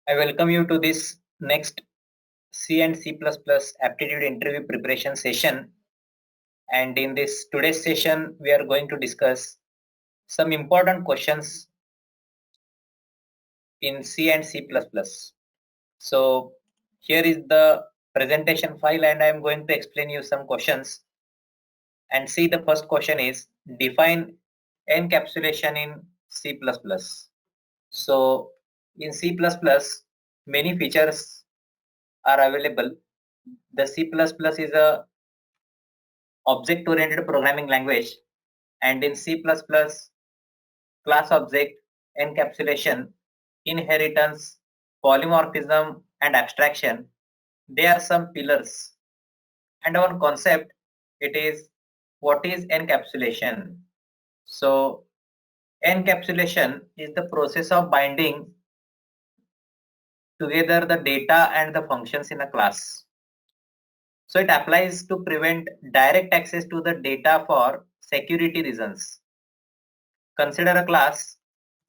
I welcome you to this next C and C++ aptitude interview preparation session. And in this today's session, we are going to discuss some important questions in C and C++. So here is the presentation file and I am going to explain you some questions. And see, the first question is define encapsulation in C++. So in C++, many features are available. The C++ is a object-oriented programming language, and in C++, class object, encapsulation, inheritance, polymorphism, and abstraction, they are some pillars. And one concept, it is what is encapsulation. So encapsulation is the process of binding together the data and the functions in a class. So it applies to prevent direct access to the data for security reasons. Consider a class.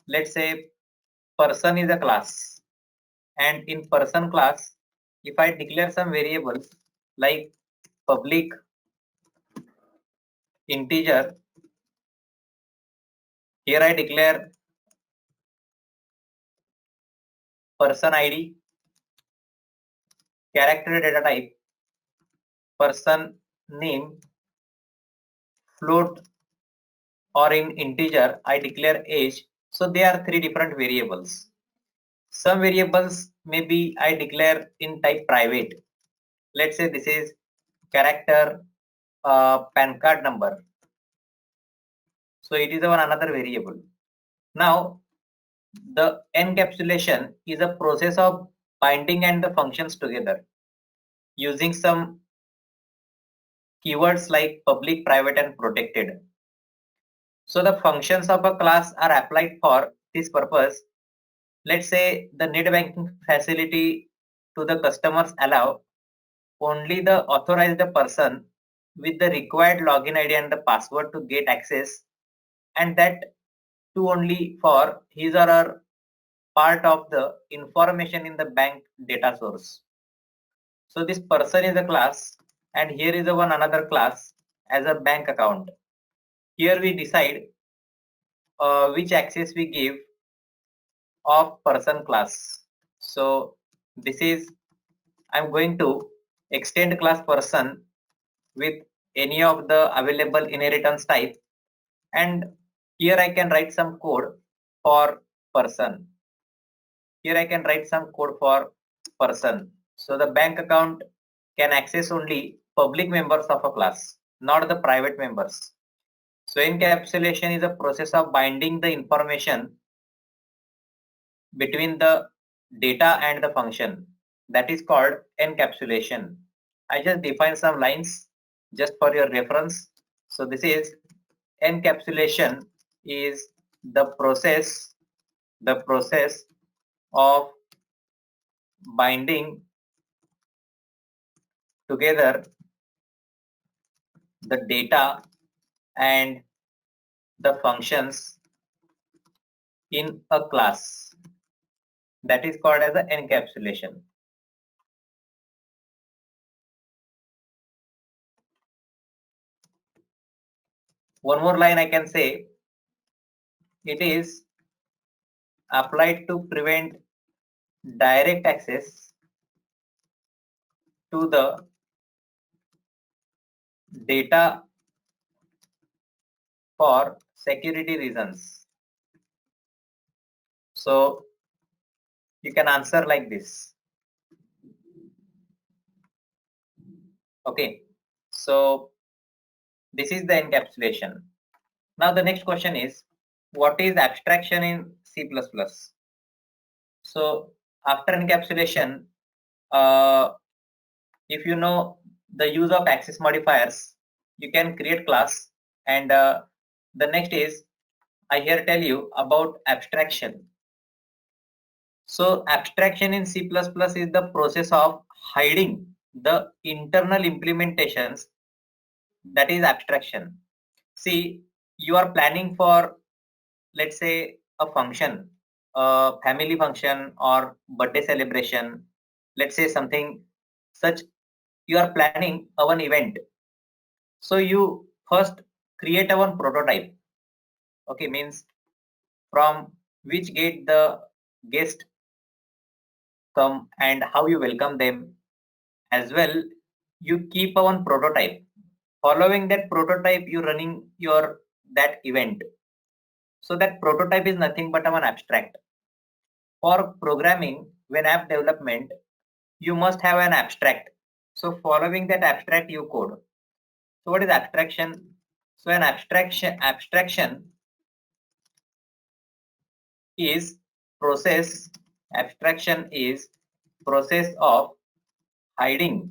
Let's say person is a class, and in person class, if I declare some variables like public integer, here I declare person ID, character data type, person name, float, or in integer I declare age. So they are three different variables. Some variables maybe I declare in type private. Let's say this is character PAN card number. So it is one another variable. Now the encapsulation is a process of binding and the functions together using some keywords like public, private, and protected. So the functions of a class are applied for this purpose. Let's say the net banking facility to the customers allow only the authorized person with the required login ID and the password to get access, and that too only for his or her part of the information in the bank data source. So this person is a class, and here is one another class as a bank account. Here we decide which access we give of person class. So this is, I'm going to extend class person with any of the available inheritance type, and here I can write some code for person. Here I can write some code for person. So the bank account can access only public members of a class, not the private members. So encapsulation is a process of binding the information between the data and the function. That is called encapsulation. I just define some lines just for your reference. So this is encapsulation is the process of binding together the data and the functions in a class. That is called as an encapsulation. One more line I can say, it is applied to prevent direct access to the data for security reasons. So you can answer like this. Okay, so this is the encapsulation. Now the next question is, what is abstraction in C++? So after encapsulation, if you know the use of access modifiers, you can create class. And the next is, I here tell you about abstraction. So abstraction in C++ is the process of hiding the internal implementations. That is abstraction. See, you are planning for, let's say, a function, a family function or birthday celebration, let's say something such, you are planning a one event. So you first create a one prototype. Okay, means from which gate the guest come and how you welcome them. As well, you keep a one prototype. Following that prototype, you running your that event. So that prototype is nothing but an abstract. For programming, when app development, you must have an abstract. So following that abstract, you code. So what is abstraction? So an abstraction is process. Abstraction is process of hiding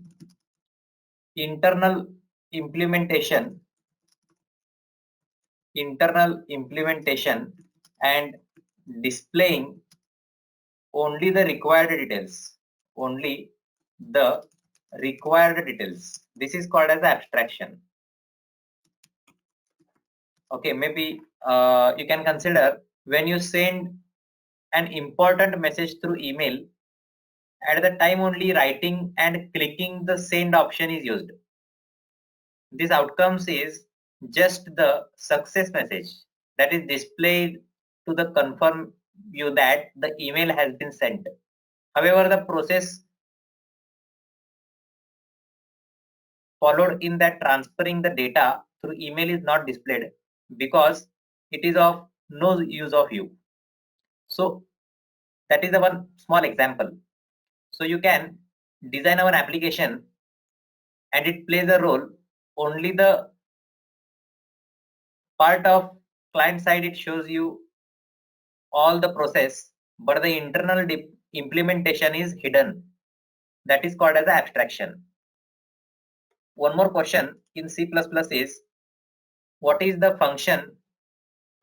internal implementation, and displaying only the required details. Only the required details. This is called as abstraction. Okay, maybe you can consider when you send an important message through email, at the time only writing and clicking the send option is used. This outcomes is just the success message that is displayed to the confirm you that the email has been sent. However, the process followed in that transferring the data through email is not displayed because it is of no use of you. So that is the one small example. So you can design our application and it plays a role only the part of client side, it shows you all the process, but the internal implementation is hidden. That is called as abstraction. One more question in C++ is, what is the function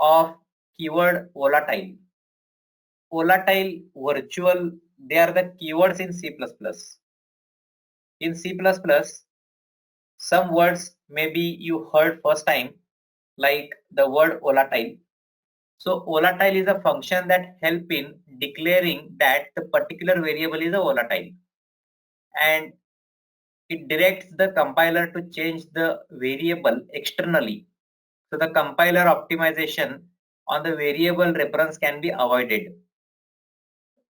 of keyword volatile? Volatile, virtual, they are the keywords in C++. In C++, some words maybe you heard first time, like the word volatile. So volatile is a function that help in declaring that the particular variable is a volatile, and it directs the compiler to change the variable externally. So the compiler optimization on the variable reference can be avoided.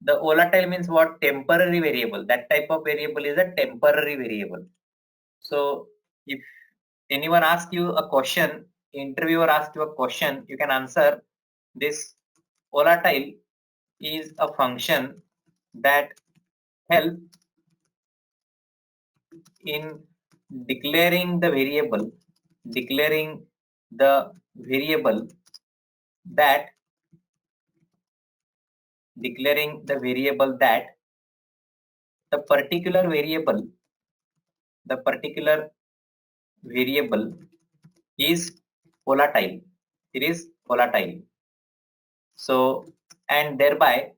The volatile means what? Temporary variable. That type of variable is a temporary variable. So if anyone asks you a question, interviewer asks you a question, you can answer this. Volatile is a function that help in declaring the variable, declaring the variable that declaring the variable that the particular variable, the particular variable is volatile. It is volatile. So and thereby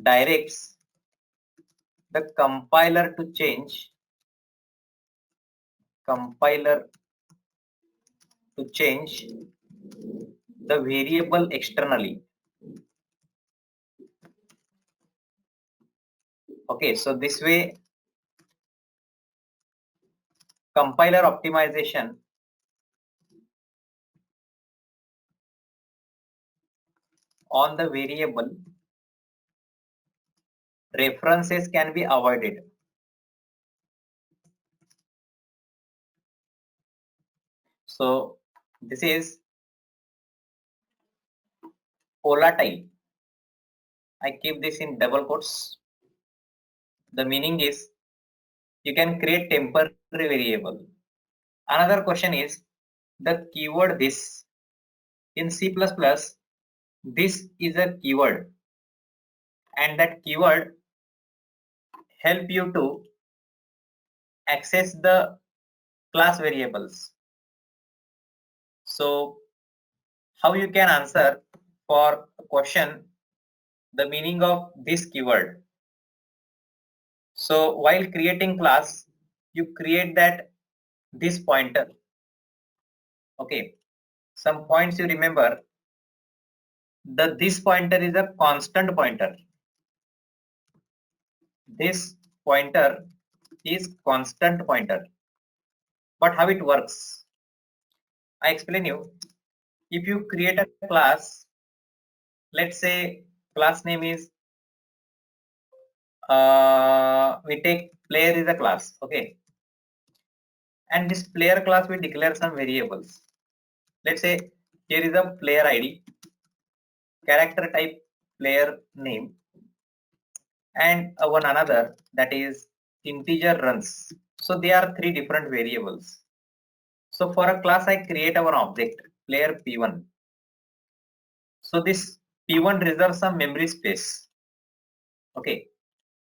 directs the compiler to change the variable externally. Okay, so this way compiler optimization on the variable references can be avoided. So this is volatile. I keep this in double quotes. The meaning is you can create temporary variable. Another question is the keyword this. In C++, this is a keyword, and that keyword help you to access the class variables. So how you can answer for a question the meaning of this keyword? So while creating class, you create that this pointer. Okay, some points you remember. this pointer is a constant pointer. This pointer is constant pointer. But how it works? I explain you. If you create a class, let's say class name is we take player is a class, okay, and this player class we declare some variables. Let's say here is a player ID, character type player name, and one another that is integer runs. So they are three different variables. So for a class I create our object player p1. So this p1 reserves some memory space. Okay,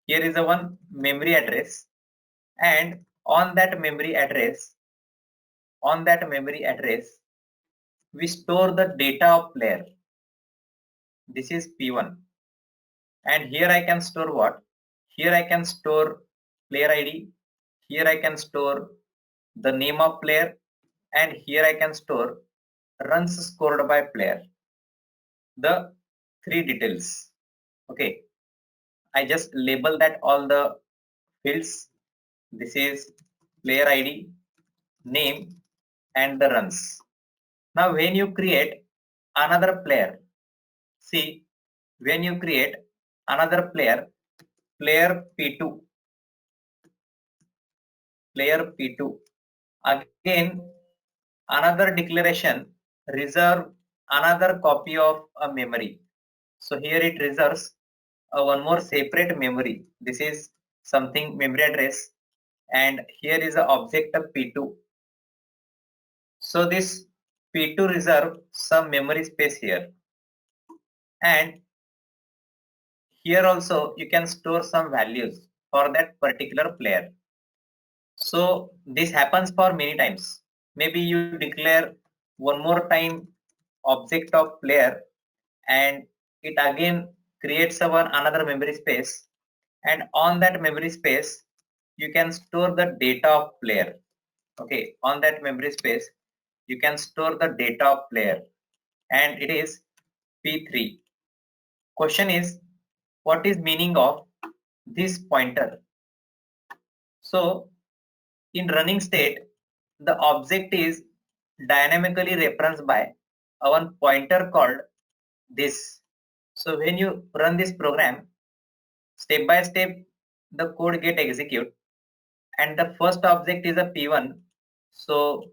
here is a one memory address, and on that memory address we store the data of player. This is p1, and here I can store what? Here I can store player ID, here I can store the name of player, and here I can store runs scored by player, the three details. Okay, I just label that all the fields. This is player ID, name, and the runs. Now when you create another player, see, when you create another player, player P2, again another declaration reserve another copy of a memory. So here it reserves one more separate memory. This is something memory address, and here is the object of P2. So this P2 reserve some memory space here, and here also you can store some values for that particular player. So this happens for many times. Maybe you declare one more time object of player, and it again creates another memory space, and on that memory space you can store the data of player. Okay, on that memory space you can store the data of player, and it is p3. Question is, what is meaning of this pointer? So in running state, the object is dynamically referenced by one pointer called this. So when you run this program, step by step the code get execute, and the first object is a p1. So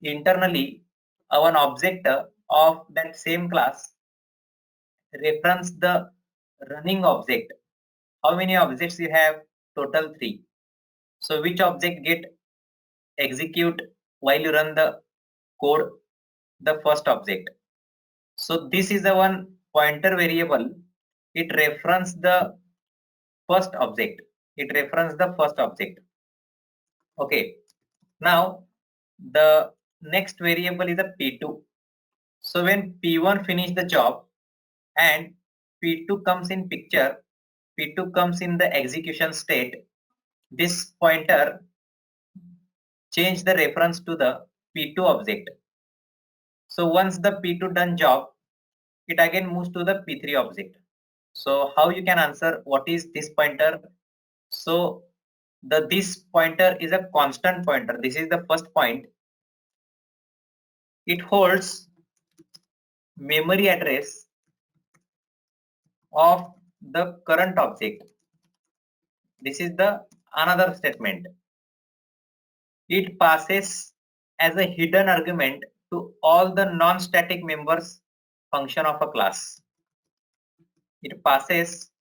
internally one object of that same class reference the running object. How many objects you have? Total 3. So which object get execute while you run the code? The first object. So this is the one pointer variable. It reference the first object. Okay. Now the next variable is a p2. So when p1 finish the job and p2 comes in picture, p2 comes in the execution state, this pointer change the reference to the p2 object. So once the p2 done job, it again moves to the p3 object. So how you can answer what is this pointer? So this pointer is a constant pointer. This is the first point. It holds memory address of the current object. This is the another statement. It passes as a hidden argument to all the non-static members function of a class. It passes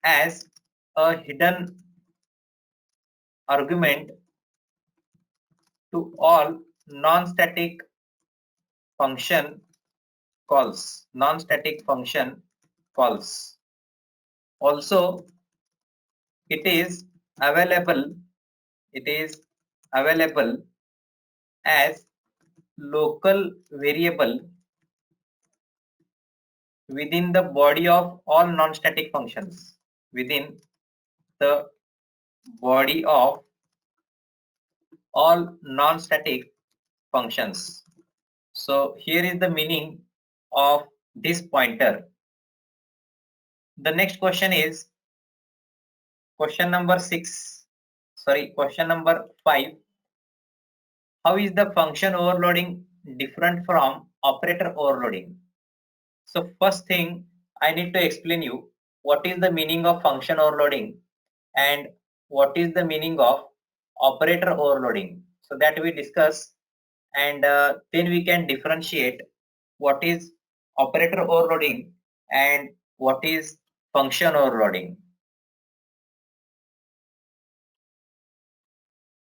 as a hidden argument to all non-static function calls. Also, it is available as local variable within the body of all non-static functions. Within the body of all non-static functions. So here is the meaning of this pointer. The next question is question number 5. How is the function overloading different from operator overloading? So first thing I need to explain you what is the meaning of function overloading and what is the meaning of operator overloading. So that we discuss, and then we can differentiate what is operator overloading and what is function overloading.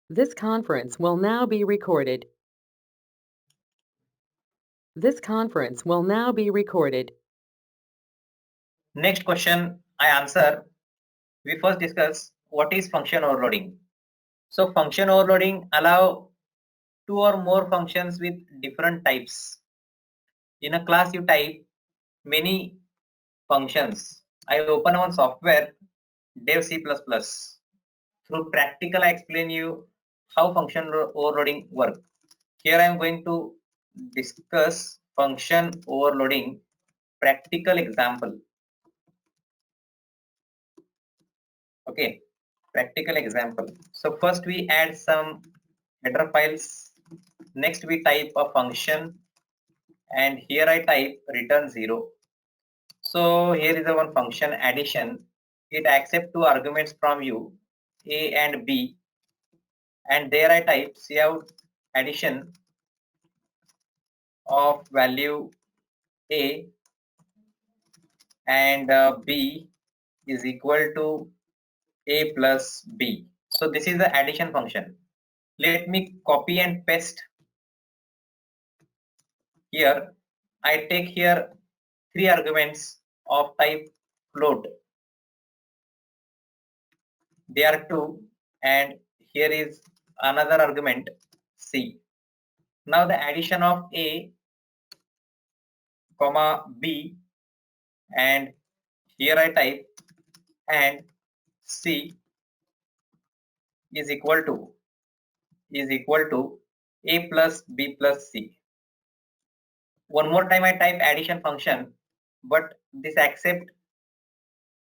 This conference will now be recorded. This conference will now be recorded. Next question I answer. We first discuss what is function overloading. So function overloading allow two or more functions with different types. In a class you type many functions. I open one software dev C++. Through practical I explain you how function overloading work. Here I am going to discuss function overloading practical example. Okay, practical example. So first we add some header files. Next we type a function, and here I type return 0. So here is the one function addition. It accepts two arguments from you, A and B, and there I type cout addition of value A and B is equal to A plus B. So this is the addition function. Let me copy and paste here. I take here three arguments of type float. They are 2, and here is another argument C. Now the addition of A comma B, and here I type and C is equal to A plus B plus C. One more time I type addition function, but this accept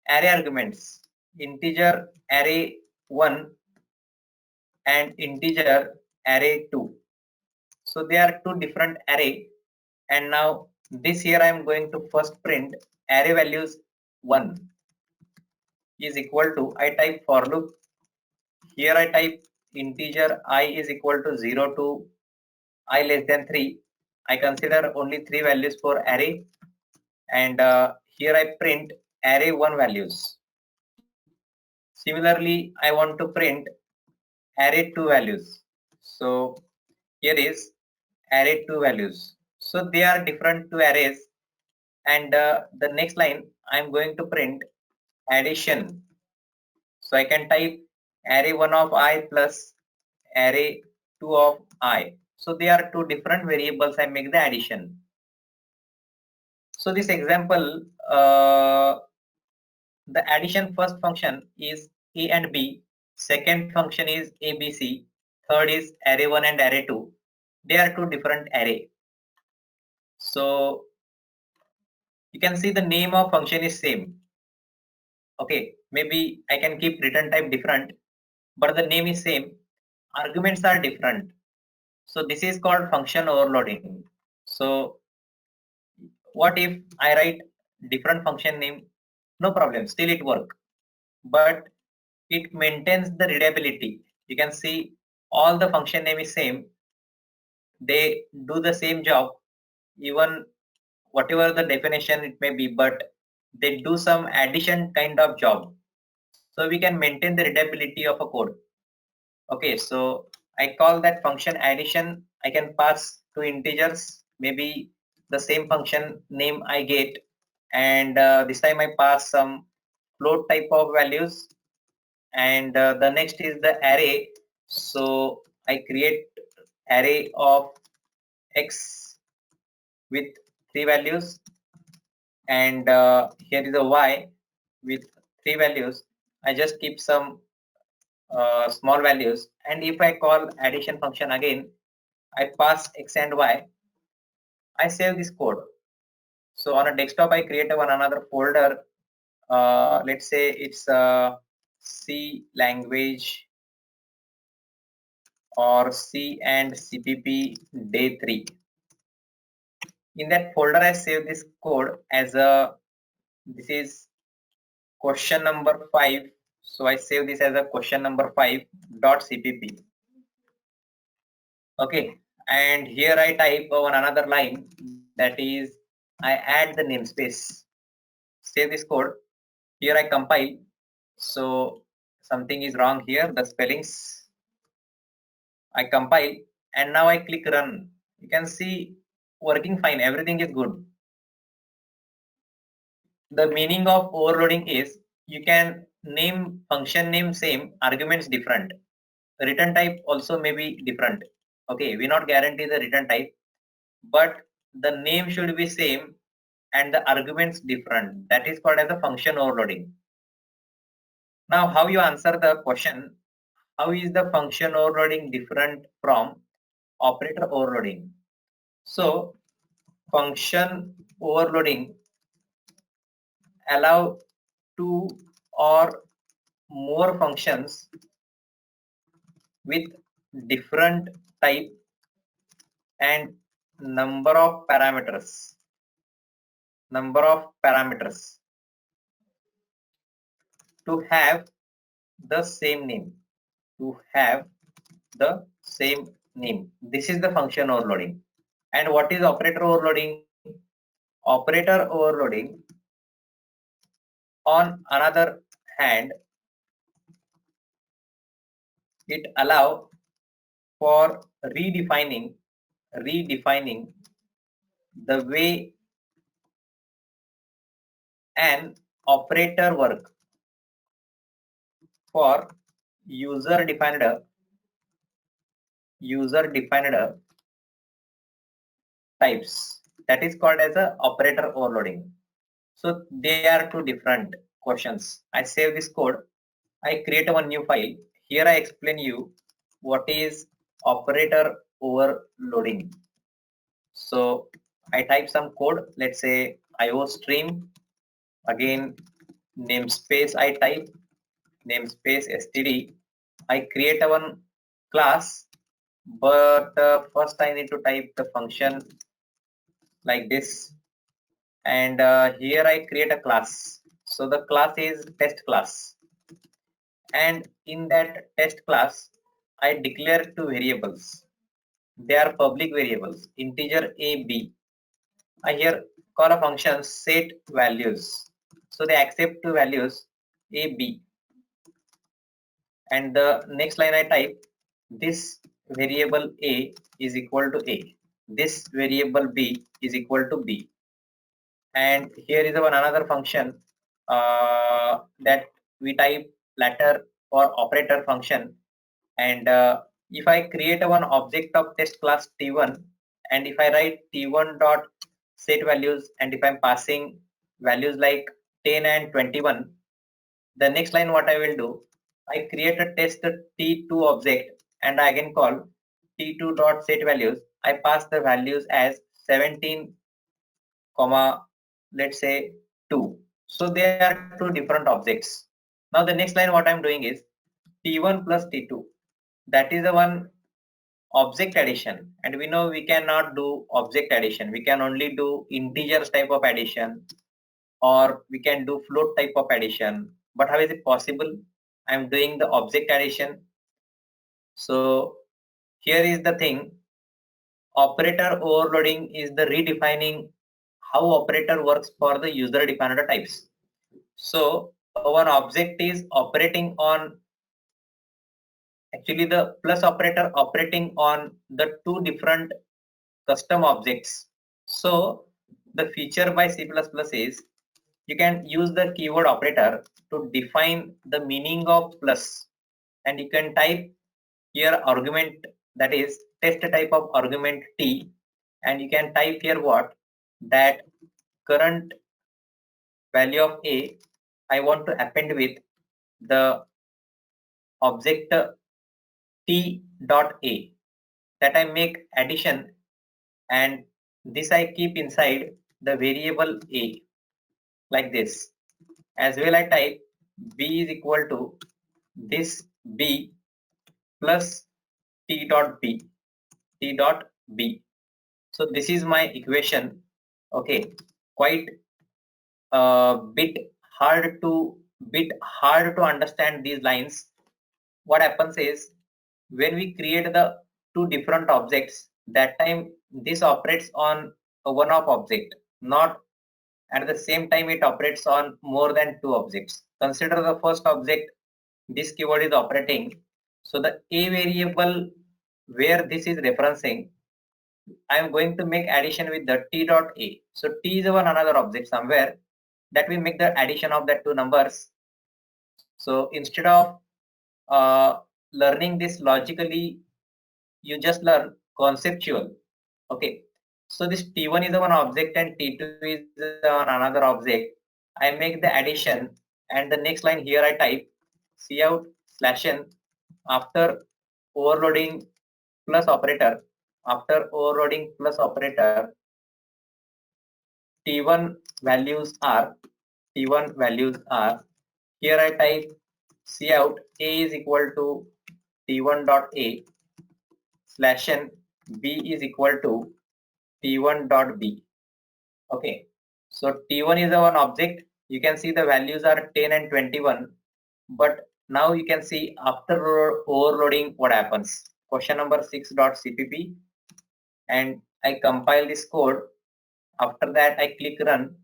array arguments, integer array 1 and integer array 2. So they are two different array, and now this here I am going to first print array values 1 is equal to, I type for loop. Here I type integer I is equal to 0 to I less than 3. I consider only 3 values for array, and here I print array 1 values. Similarly, I want to print array 2 values. So here is array 2 values. So they are different two arrays, and the next line I am going to print addition. So I can type array 1 of I plus array 2 of I. So they are two different variables. I make the addition. So this example, the addition first function is A and B. Second function is ABC. Third is array 1 and array 2. They are two different array. So you can see the name of function is same. Okay, maybe I can keep return type different, but the name is same. Arguments are different. So this is called function overloading. So what if I write different function name? No problem, still it work, but it maintains the readability. You can see all the function name is same. They do the same job, even whatever the definition it may be, but they do some addition kind of job. So we can maintain the readability of a code. Okay, so I call that function addition. I can pass two integers, maybe the same function name I get, and this time I pass some float type of values, and the next is the array. So I create array of x with 3 values, and here is a y with 3 values. I just keep some small values, and if I call addition function again, I pass x and y. I save this code. So on a desktop, I create one another folder. Let's say it's C language or C and CPP day 3. In that folder, I save this code as this is question number 5. So I save this as a question number 5 dot CPP. Okay, and here I type one another line, that is I add the namespace. Save this code. Here I compile. So something is wrong here, the spellings. I compile and now I click run. You can see working fine, everything is good. The meaning of overloading is you can name function name same, arguments different. Return type also may be different. Okay, we not guarantee the return type, but the name should be same and the arguments different. That is called as a function overloading. Now, how you answer the question, how is the function overloading different from operator overloading? So, function overloading allow two or more functions with different type and number of parameters to have the same name. This is the function overloading. And what is operator overloading? Operator overloading, on another hand, it allow for redefining the way an operator work for user defined types. That is called as a operator overloading. So they are two different questions. I save this code. I create one new file. Here I explain you what is operator overloading. So I type some code. Let's say IOStream. Again, namespace I type, namespace std. I create one class, but first I need to type the function like this, and here I create a class. So the class is test class, and in that test class I declare two variables. They are public variables, integer a, b. I here call a function set values. So they accept two values a, b, and the next line I type this variable a is equal to a, this variable b is equal to b, and here is one another function that we type latter for operator function. And if I create one object of test class t1, and if I write t1 dot set values, and if I'm passing values like 10 and 21, the next line what I will do, I create a test t2 object and I again call t2 dot set values. I pass the values as 17 comma let's say 2. So they are two different objects. Now the next line what I'm doing is t1 plus t2, that is the one object addition, and we know we cannot do object addition, we can only do integers type of addition, or we can do float type of addition. But how is it possible? I'm doing the object addition. So here is the thing, operator overloading is the redefining how operator works for the user defined types. So one object is operating on, actually the plus operator operating on the two different custom objects. So the feature by C++ is you can use the keyword operator to define the meaning of plus, and you can type here argument, that is test type of argument t, and you can type here what, that current value of a I want to append with the object t dot a, that I make addition, and this I keep inside the variable a like this. As well, I type b is equal to this b plus t dot b. So this is my equation. Okay, quite bit hard to understand these lines. What happens is when we create the two different objects, that time this operates on a one-off object, not at the same time it operates on more than two objects. Consider the first object, this keyword is operating. So the a variable where this is referencing, I am going to make addition with the t dot a. So t is one another object somewhere that will make the addition of that two numbers. So instead of learning this logically, you just learn conceptual. Okay. So this t1 is one object and t2 is on another object. I make the addition and the next line here I type cout /n after overloading plus operator. After overloading plus operator, t1 values are here I type cout a is equal to t1 dot a /n b is equal to t1 dot b. Okay, so t1 is one object. You can see the values are 10 and 21, but now you can see after overloading what happens. Question number 6.cpp, and I compile this code. After that I click run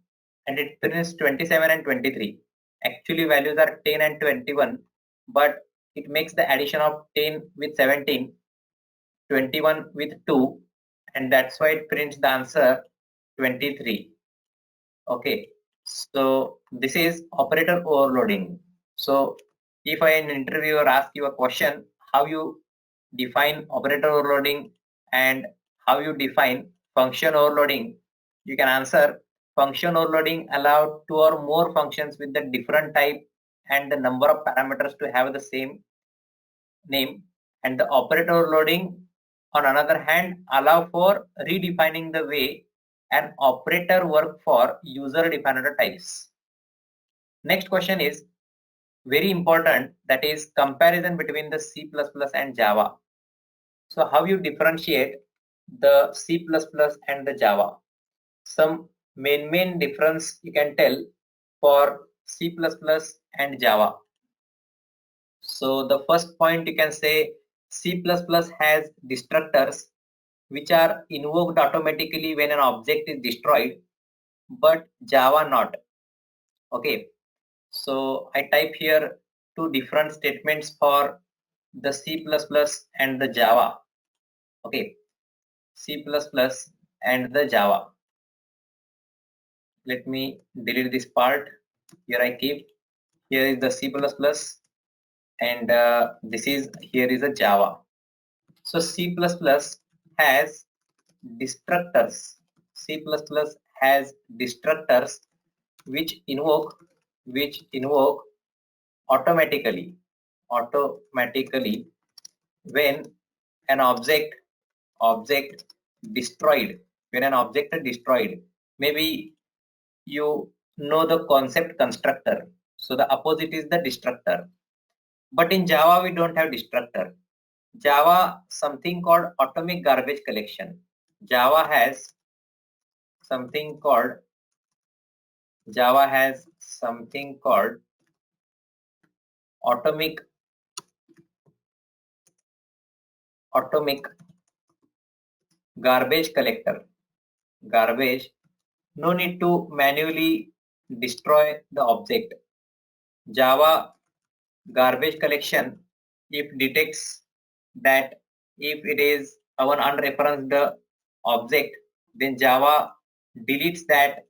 and it prints 27 and 23. Actually values are 10 and 21, but it makes the addition of 10 with 17, 21 with 2, and that's why it prints the answer 23. Okay, so this is operator overloading. So if an interviewer asks you a question, how you define operator overloading and how you define function overloading, you can answer function overloading allow two or more functions with the different type and the number of parameters to have the same name, and the operator overloading on another hand allow for redefining the way an operator work for user defined types. Next question is very important, that is comparison between the C++ and Java. So how you differentiate the C++ and the Java? Some main difference you can tell for C++ and Java. So the first point you can say C++ has destructors which are invoked automatically when an object is destroyed, but Java not. Okay, so I type here two different statements for the C++ and the Java. Okay, C++ and the Java. Let me delete this part. Here I keep. Here is the C++ and this is here is a Java. So C++ has destructors. C++ has destructors which invoke automatically when an object destroyed. When an object is destroyed, maybe you know the concept constructor. So the opposite is the destructor. But in Java we don't have destructor. Java something called atomic garbage collection. Java has something called atomic garbage collector. Garbage, no need to manually destroy the object. Java garbage collection, if detects that if it is our unreferenced object, then Java deletes that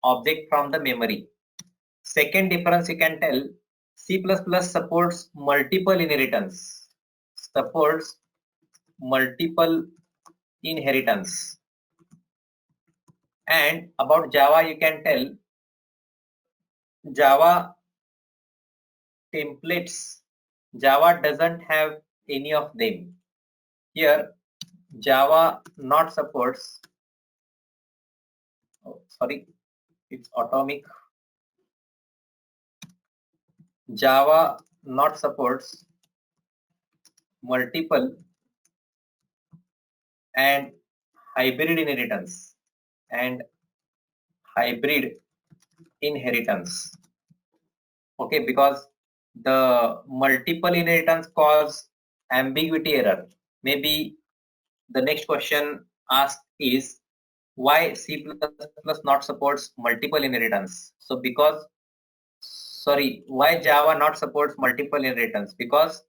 object from the memory. Second difference you can tell, C++ supports multiple inheritance. And about Java you can tell, Java templates, Java doesn't have any of them. Here Java not supports, oh, sorry, it's atomic. Java not supports multiple and hybrid inheritance and hybrid inheritance. Okay, because the multiple inheritance cause ambiguity error. Maybe the next question asked is why C++ not supports multiple inheritance. So because, sorry, why Java not supports multiple inheritance? Because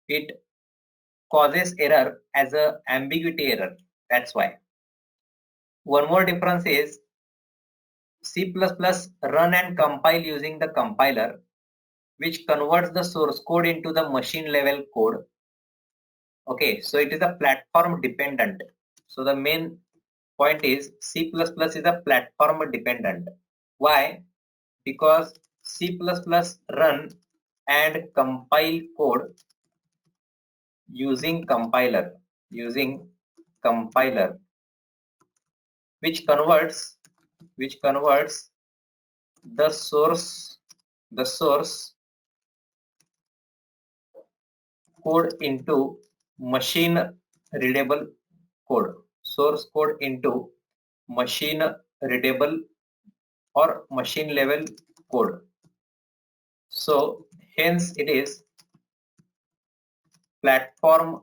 it causes error as a ambiguity error. That's why. One more difference is C++ run and compile using the compiler, which converts the source code into the machine level code. Okay, so it is a platform dependent. So the main point is C++ is a platform dependent. Why? Because C++ run and compile code using compiler, which converts the source code into machine readable code, source code into machine readable or machine level code. So hence it is platform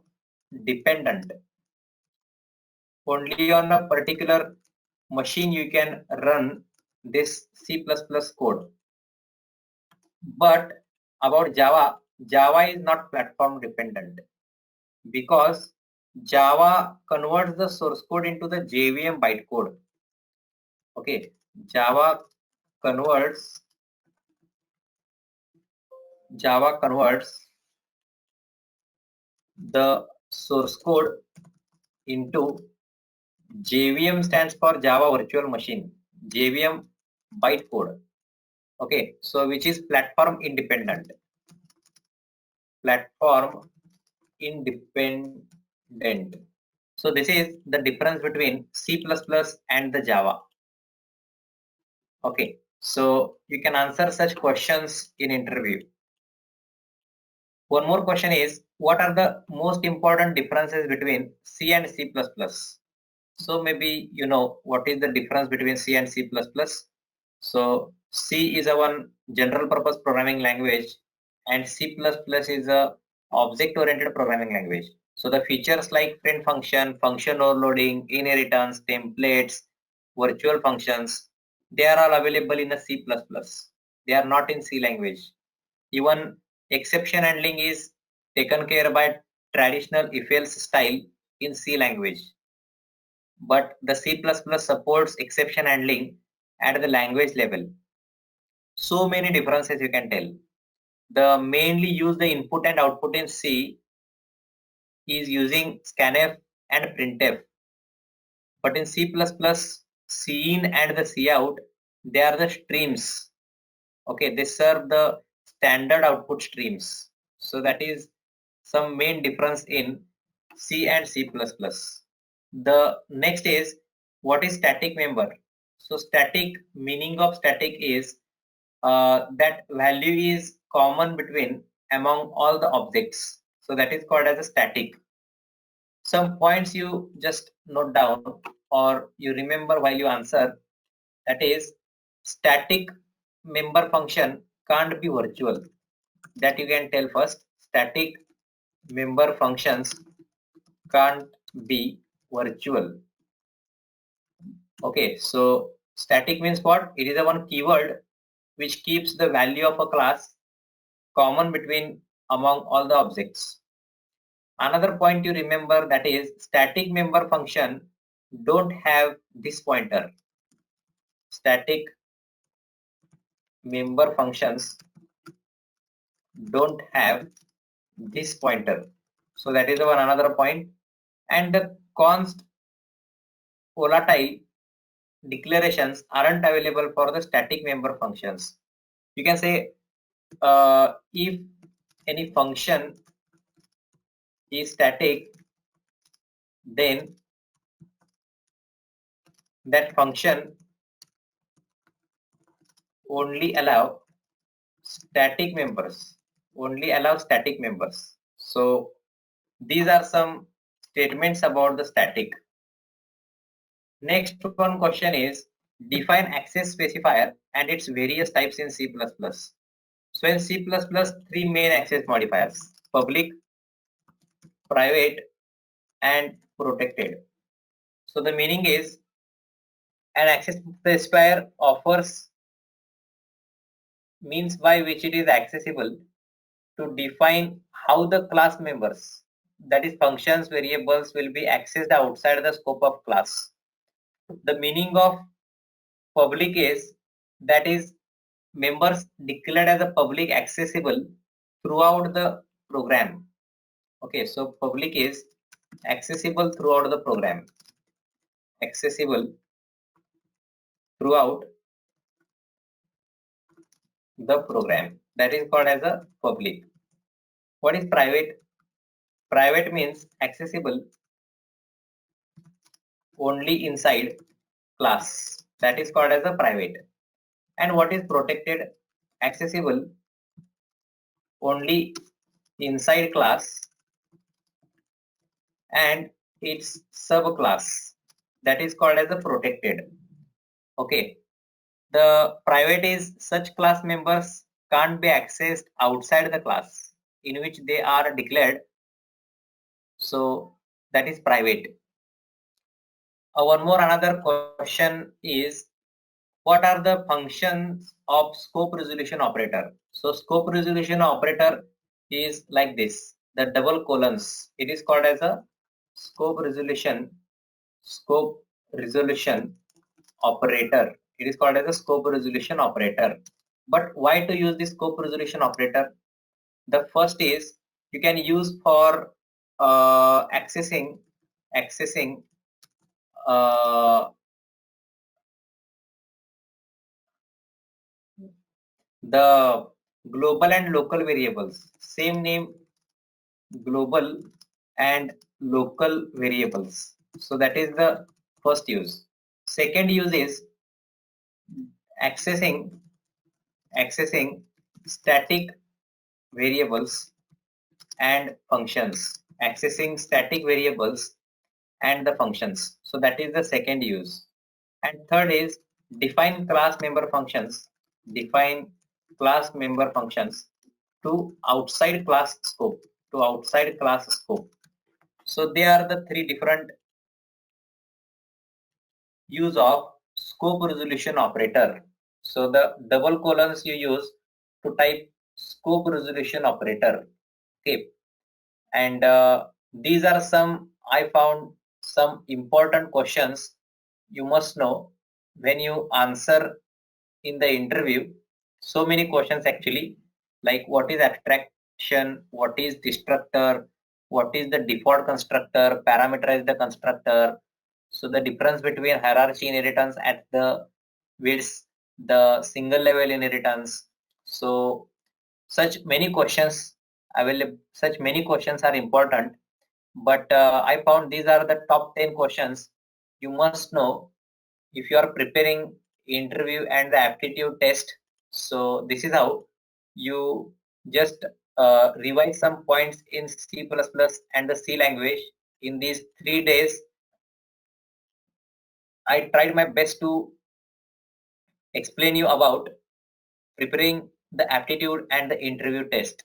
dependent. Only on a particular machine you can run this C++ code. But about Java is not platform dependent because Java converts the source code into the JVM bytecode. Okay, Java converts the source code into JVM stands for Java Virtual Machine, JVM bytecode. Okay, so which is platform independent. So this is the difference between C++ and the Java. Okay, so you can answer such questions in interview. One more question is, what are the most important differences between C and C++? So maybe you know what is the difference between C and C++. So C is a one general purpose programming language and C++ is a object oriented programming language. So the features like print function, function overloading, inheritance, templates, virtual functions, they are all available in a C++. They are not in C language. Even exception handling is taken care by traditional if-else style in C language. But the C++ supports exception handling at the language level. So many differences you can tell. The mainly use the input and output in C is using scanf and printf. But in C++, cin and the cout, they are the streams. Okay, they serve the standard output streams. So that is some main difference in C and C++. The next is, what is static member? So static, meaning of static is that value is common between among all the objects. So that is called as a static. Some points you just note down or you remember while you answer. That is, static member function can't be virtual. That you can tell first. Static member functions can't be virtual. Okay, so static means what? It is a one keyword which keeps the value of a class common between among all the objects. Another point you remember, that is static member function don't have this pointer. Static member functions don't have this pointer. So that is one another point. And the const volatile declarations aren't available for the static member functions. You can say if any function is static, then that function only allow static members, So these are some statements about the static. Next one question is define access specifier and its various types in C++. So in C++, three main access modifiers: public, private, and protected. So the meaning is an access specifier offers means by which it is accessible to define how the class members, that is functions, variables, will be accessed outside the scope of class. The meaning of public is that is members declared as a public accessible throughout the program. Okay, so public is accessible throughout the program, accessible throughout the program, that is called as a public. What is private? Private means accessible only inside class, that is called as a private. And what is protected? Accessible only inside class and its subclass, that is called as a protected. Okay, the private is such class members can't be accessed outside the class in which they are declared, so that is private. One more another question is what are the functions of scope resolution operator? So scope resolution operator is like this, the double colons. It is called as a scope resolution operator. It is called as a scope resolution operator. But why to use this scope resolution operator? The first is you can use for accessing the global and local variables. Same name, global and local variables. So that is the first use. Second use is accessing static variables and functions. Accessing static variables and the functions. So that is the second use. And third is define class member functions. Define class member functions to outside class scope. So they are the three different use of scope resolution operator. So the double colons you use to type scope resolution operator. Okay, and these are some, I found some important questions you must know when you answer in the interview. So many questions actually, like what is abstraction, what is destructor, what is the default constructor, parameterize the constructor. So the difference between hierarchy inheritance at the widths, the single level inheritance. So such many questions available, such many questions are important, but I found these are the top 10 questions you must know if you are preparing interview and the aptitude test. So this is how you just revise some points in C++ and the C language. In these 3 days, I tried my best to explain you about preparing the aptitude and the interview test.